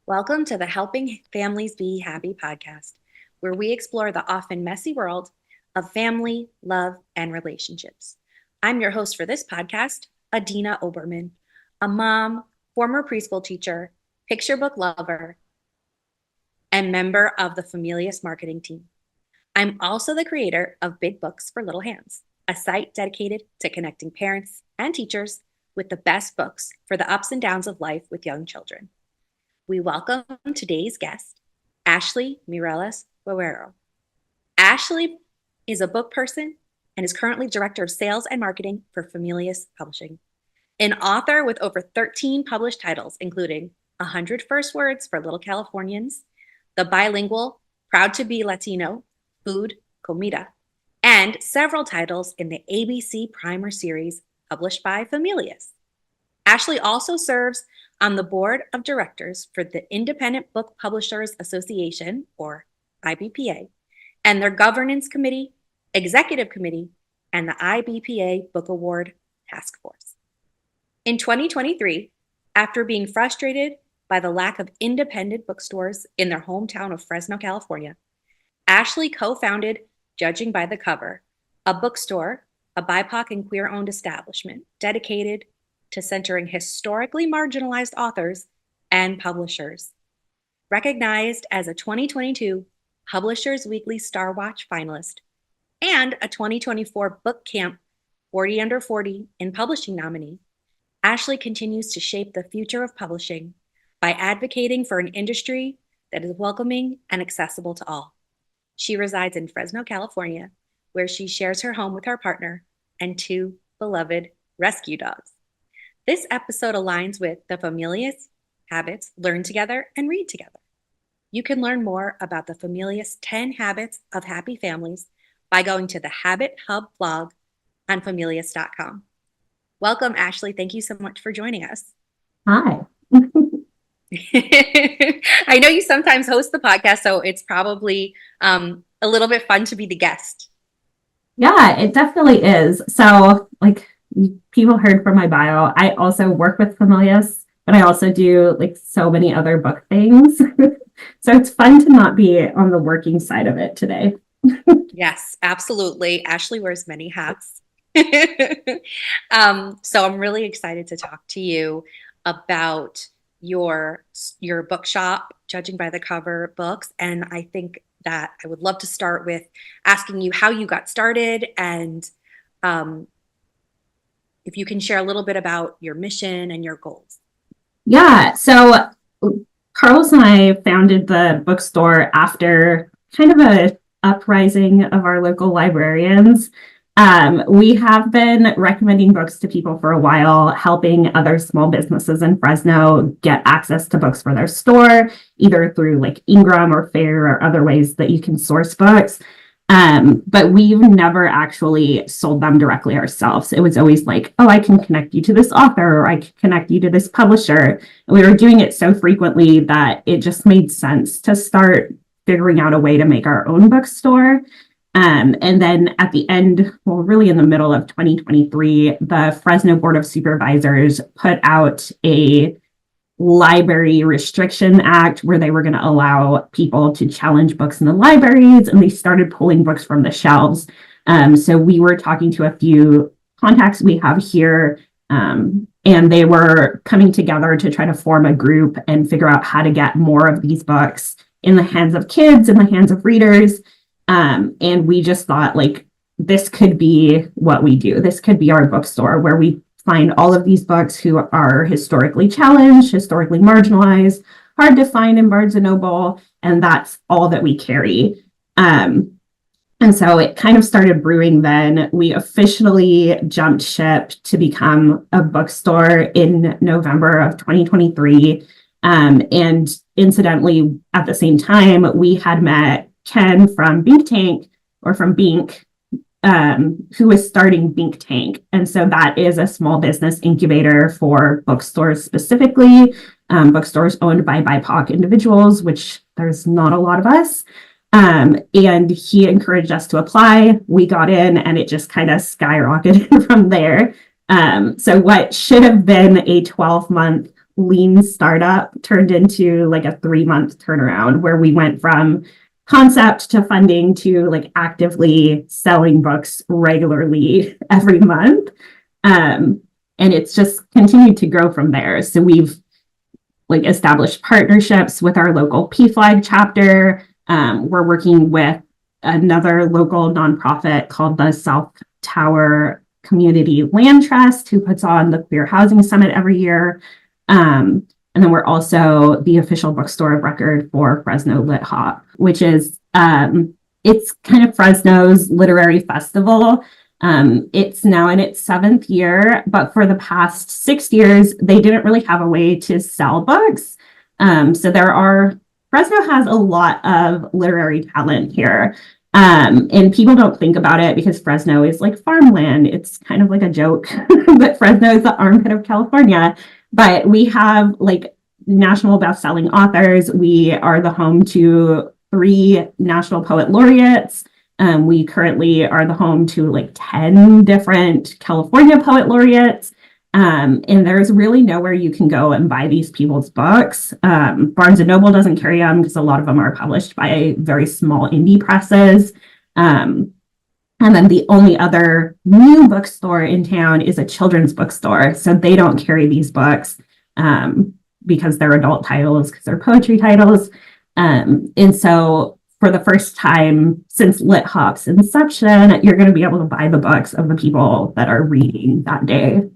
Welcome to the Helping Families Be Happy podcast, where we explore the often messy world of family, love, and relationships. I'm your host for this podcast, Adina Oberman, a mom, former preschool teacher, picture book lover, and member of the Familius marketing team. I'm also the creator of Big Books for Little Hands, a site dedicated to connecting parents and teachers with the best books for the ups and downs of life with young children. We welcome today's guest, Ashley Mireles-Guerrero. Ashley is a book person and is currently Director of Sales and Marketing for Familius Publishing, an author with over 13 published titles, including 100 First Words for Little Californians, the bilingual Proud to Be Latino, Food, Comida, and several titles in the ABC Primer series published by Familius. Ashley also serves on the board of directors for the Independent Book Publishers Association, or IBPA, and their governance committee, executive committee, and the IBPA Book Award Task Force. In 2023, after being frustrated by the lack of independent bookstores in their hometown of Fresno, California, Ashley co-founded Judging by the Cover, a bookstore, a BIPOC and queer-owned establishment dedicated to centering historically marginalized authors and publishers. Recognized as a 2022 Publishers Weekly Star Watch finalist and a 2024 Book Camp 40 Under 40 in Publishing nominee, Ashley continues to shape the future of publishing by advocating for an industry that is welcoming and accessible to all. She resides in Fresno, California, where she shares her home with her partner and two beloved rescue dogs. This episode aligns with the Familius habits, learn together and read together. You can learn more about the Familius 10 Habits of Happy Families by going to the Habit Hub blog on familius.com. Welcome, Ashley. Thank you so much for joining us. Hi. I know you sometimes host the podcast, so it's probably a little bit fun to be the guest. Yeah, it definitely is. So, people heard from my bio, I also work with Familius, but I also do so many other book things. So it's fun to not be on the working side of it today. Yes, absolutely. Ashley wears many hats. So I'm really excited to talk to you about your bookshop, Judging by the Cover books. And I think that I would love to start with asking you how you got started and if you can share a little bit about your mission and your goals. Yeah, so Carlos and I founded the bookstore after kind of a uprising of our local librarians. We have been recommending books to people for a while, helping other small businesses in Fresno get access to books for their store, either through Ingram or Fair or other ways that you can source books. But we've never actually sold them directly ourselves. It was always I can connect you to this author, or I can connect you to this publisher. And we were doing it so frequently that it just made sense to start figuring out a way to make our own bookstore. And then at the end, really in the middle of 2023, the Fresno Board of Supervisors put out a Library Restriction Act where they were going to allow people to challenge books in the libraries, and they started pulling books from the shelves. So we were talking to a few contacts we have here, and they were coming together to try to form a group and figure out how to get more of these books in the hands of kids, in the hands of readers. And we just thought this could be what we do. This could be our bookstore where we find all of these books who are historically challenged, historically marginalized, hard to find in Barnes & Noble, and that's all that we carry. And so it kind of started brewing then. We officially jumped ship to become a bookstore in November of 2023. And incidentally, at the same time, we had met Ken from Bink Tank, or from Bink, who is starting Bink Tank. And so that is a small business incubator for bookstores specifically, bookstores owned by BIPOC individuals, which there's not a lot of us. And he encouraged us to apply. We got in, and it just kind of skyrocketed from there. So what should have been a 12-month lean startup turned into like a 3-month turnaround where we went from concept to funding to like actively selling books regularly every month. And it's just continued to grow from there. So we've like established partnerships with our local PFLAG chapter. We're working with another local nonprofit called the South Tower Community Land Trust, who puts on the Queer Housing Summit every year. And then we're also the official bookstore of record for Fresno Lit Hop, which is it's kind of Fresno's literary festival. It's now in its 7th year, but for the past 6 years, they didn't really have a way to sell books. So Fresno has a lot of literary talent here. And people don't think about it because Fresno is like farmland. It's kind of like a joke, but Fresno is the armpit of California. But we have like national best-selling authors. We are the home to 3 national poet laureates. We currently are the home to like 10 different California poet laureates. And there's really nowhere you can go and buy these people's books. Barnes and Noble doesn't carry them because a lot of them are published by very small indie presses. And then the only other new bookstore in town is a children's bookstore. So they don't carry these books because they're adult titles, because they're poetry titles. And so for the first time since Lit Hop's inception, you're going to be able to buy the books of the people that are reading that day.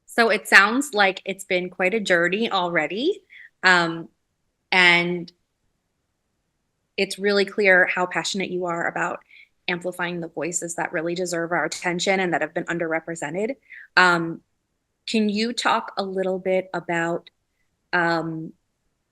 So it sounds like it's been quite a journey already. And it's really clear how passionate you are about amplifying the voices that really deserve our attention and that have been underrepresented. Can you talk a little bit about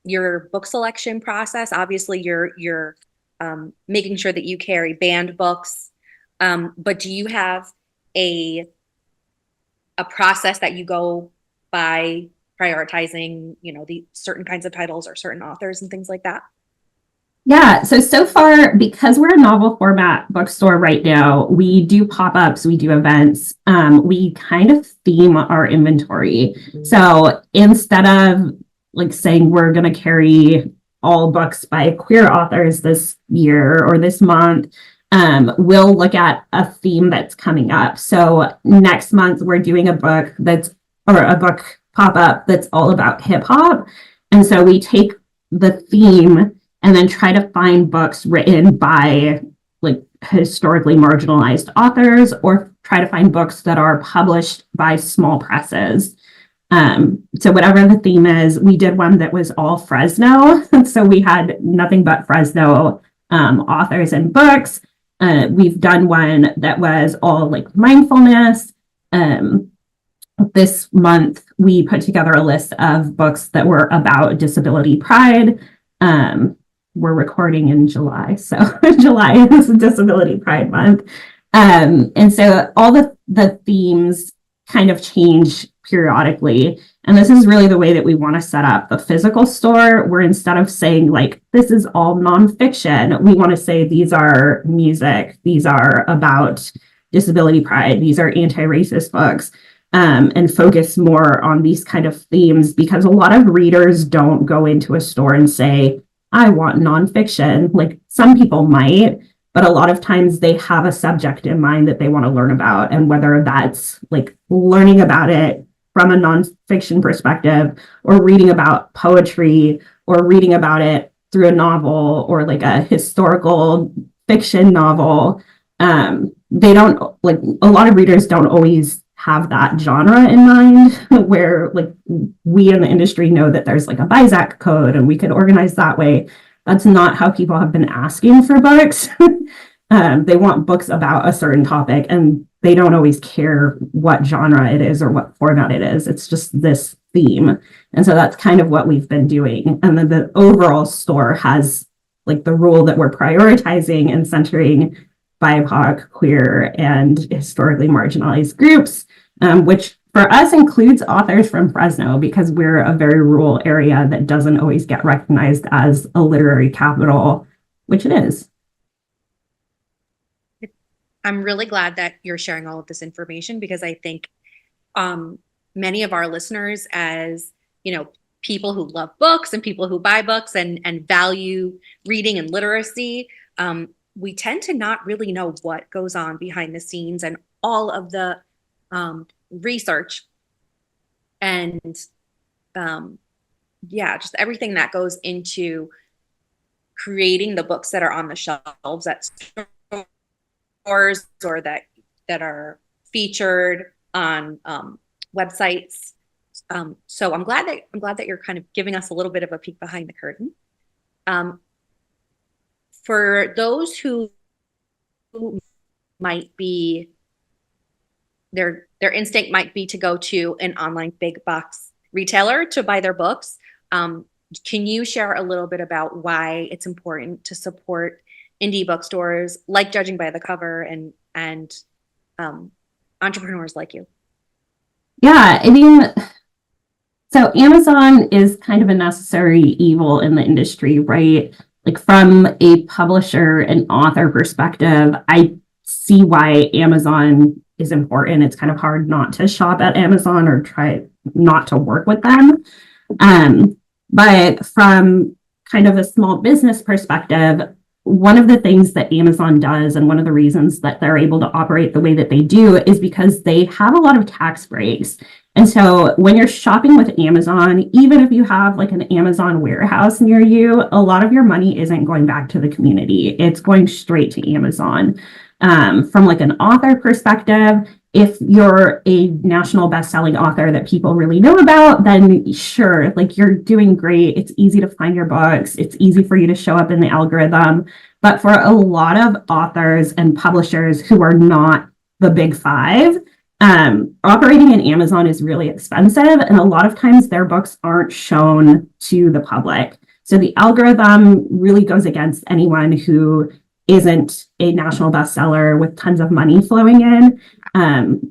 your book selection process? Obviously, you're making sure that you carry banned books, but do you have a process that you go by prioritizing, the certain kinds of titles or certain authors and things like that? Yeah, so far, because we're a novel format bookstore right now, we do pop-ups, we do events, we kind of theme our inventory. So instead of like saying we're going to carry all books by queer authors this year or this month, we'll look at a theme that's coming up. So next month, we're doing a book pop-up that's all about hip hop. And so we take the theme and then try to find books written by like historically marginalized authors, or try to find books that are published by small presses. So whatever the theme is, we did one that was all Fresno. So we had nothing but Fresno authors and books. We've done one that was all like mindfulness. This month, we put together a list of books that were about disability pride. We're recording in July, so July is Disability Pride Month. And so all the themes kind of change periodically. And this is really the way that we want to set up the physical store, where instead of saying like, this is all nonfiction, we want to say these are music, these are about disability pride, these are anti-racist books, and focus more on these kind of themes, because a lot of readers don't go into a store and say, I want nonfiction. Like some people might, but a lot of times they have a subject in mind that they want to learn about. And whether that's like learning about it from a nonfiction perspective, or reading about poetry, or reading about it through a novel, or like a historical fiction novel, they don't, like, a lot of readers don't always have that genre in mind, where like we in the industry know that there's like a BISAC code and we could organize that way. That's not how people have been asking for books. They want books about a certain topic, and they don't always care what genre it is or what format it is. It's just this theme. And so that's kind of what we've been doing. And then the overall store has like the rule that we're prioritizing and centering BIPOC, queer, and historically marginalized groups, which for us includes authors from Fresno, because we're a very rural area that doesn't always get recognized as a literary capital, which it is. I'm really glad that you're sharing all of this information, because I think many of our listeners as, people who love books and people who buy books and value reading and literacy, we tend to not really know what goes on behind the scenes and all of the research and just everything that goes into creating the books that are on the shelves at stores or that are featured on websites. So I'm glad that you're kind of giving us a little bit of a peek behind the curtain. For those who might be their instinct might be to go to an online big box retailer to buy their books. Can you share a little bit about why it's important to support indie bookstores like Judging by the Cover and entrepreneurs like you? Yeah, I mean, so Amazon is kind of a necessary evil in the industry, right? Like from a publisher and author perspective, I see why Amazon is important. It's kind of hard not to shop at Amazon or try not to work with them. But from kind of a small business perspective, one of the things that Amazon does and one of the reasons that they're able to operate the way that they do is because they have a lot of tax breaks. And so when you're shopping with Amazon, even if you have like an Amazon warehouse near you, a lot of your money isn't going back to the community. It's going straight to Amazon. From like an author perspective, if you're a national best-selling author that people really know about, then sure, like you're doing great. It's easy to find your books. It's easy for you to show up in the algorithm. But for a lot of authors and publishers who are not the big five, operating in Amazon is really expensive. And a lot of times their books aren't shown to the public. So the algorithm really goes against anyone who isn't a national bestseller with tons of money flowing in.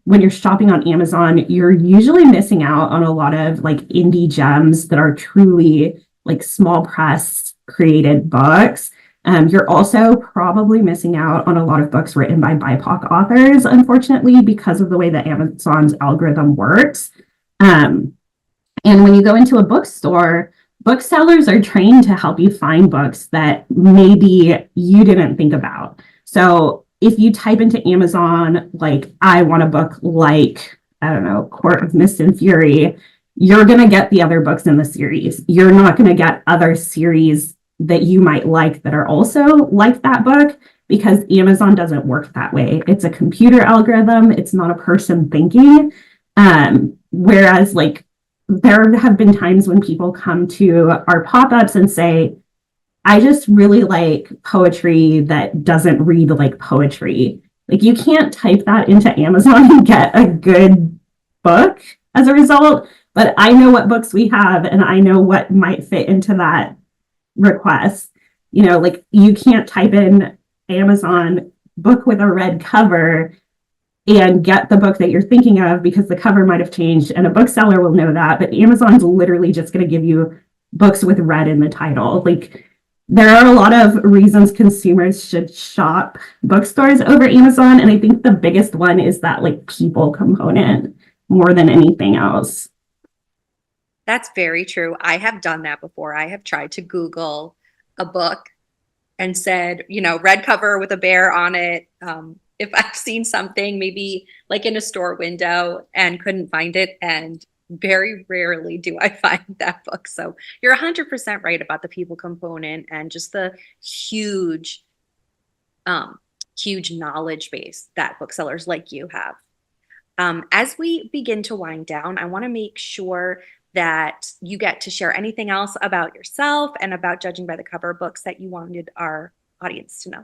When you're shopping on Amazon, you're usually missing out on a lot of like indie gems that are truly like small press created books. You're also probably missing out on a lot of books written by BIPOC authors, unfortunately, because of the way that Amazon's algorithm works. And when you go into a bookstore, booksellers are trained to help you find books that maybe you didn't think about. So if you type into Amazon, like, I want a book like, I don't know, Court of Mist and Fury, you're going to get the other books in the series. You're not going to get other series that you might like that are also like that book, because Amazon doesn't work that way. It's a computer algorithm. It's not a person thinking. Whereas like, there have been times when people come to our pop-ups and say, I just really like poetry that doesn't read like poetry. Like you can't type that into Amazon and get a good book as a result, but I know what books we have and I know what might fit into that request. You know, like you can't type in Amazon book with a red cover and get the book that you're thinking of because the cover might have changed, and a bookseller will know that, but Amazon's literally just going to give you books with red in the title. Like there are a lot of reasons consumers should shop bookstores over Amazon, and I think the biggest one is that like people component more than anything else. That's very true. I have done that before. I have tried to Google a book and said, red cover with a bear on it. If I've seen something maybe like in a store window and couldn't find it, and very rarely do I find that book. So you're 100% right about the people component and just the huge knowledge base that booksellers like you have. As we begin to wind down, I want to make sure that you get to share anything else about yourself and about Judging by the Cover books that you wanted our audience to know.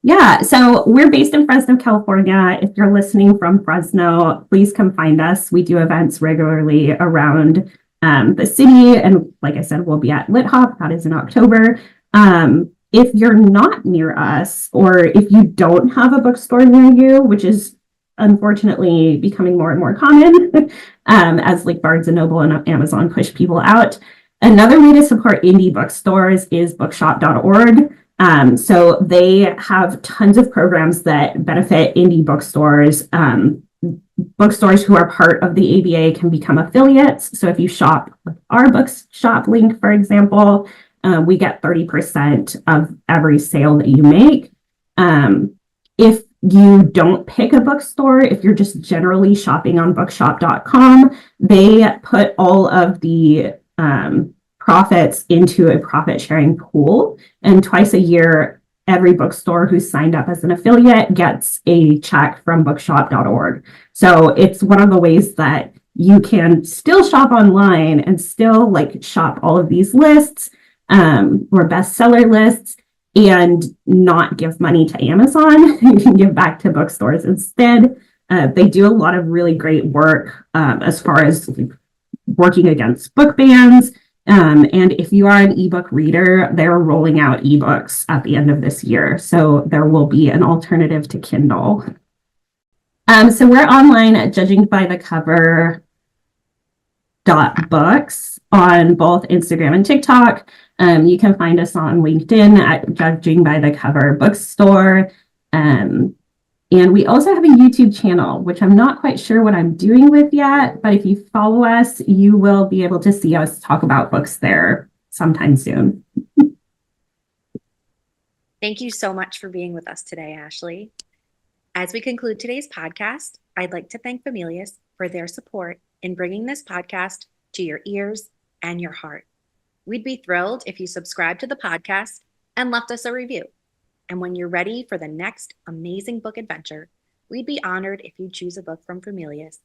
Yeah, so we're based in Fresno, California. If you're listening from Fresno, please come find us. We do events regularly around the city. And like I said, we'll be at Lit Hop. That is in October. If you're not near us, or if you don't have a bookstore near you, which is unfortunately becoming more and more common as like Barnes & Noble and Amazon push people out, another way to support indie bookstores is bookshop.org. So they have tons of programs that benefit indie bookstores. bookstores who are part of the ABA can become affiliates. So if you shop with our bookshop link, for example, we get 30% of every sale that you make. If you don't pick a bookstore, if you're just generally shopping on bookshop.com, they put all of the profits into a profit sharing pool. And twice a year, every bookstore who's signed up as an affiliate gets a check from bookshop.org. So it's one of the ways that you can still shop online and still like shop all of these lists or bestseller lists and not give money to Amazon. You can give back to bookstores instead. They do a lot of really great work as far as working against book bans. And if you are an ebook reader, they're rolling out ebooks at the end of this year. So there will be an alternative to Kindle. So we're online at Judging by the Cover .books on both Instagram and TikTok. You can find us on LinkedIn at Judging by the Cover Bookstore. And we also have a YouTube channel, which I'm not quite sure what I'm doing with yet, but if you follow us, you will be able to see us talk about books there sometime soon. Thank you so much for being with us today, Ashley. As we conclude today's podcast, I'd like to thank Familius for their support in bringing this podcast to your ears and your heart. We'd be thrilled if you subscribed to the podcast and left us a review. And when you're ready for the next amazing book adventure, we'd be honored if you choose a book from Familius.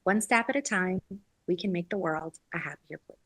One step at a time, we can make the world a happier place.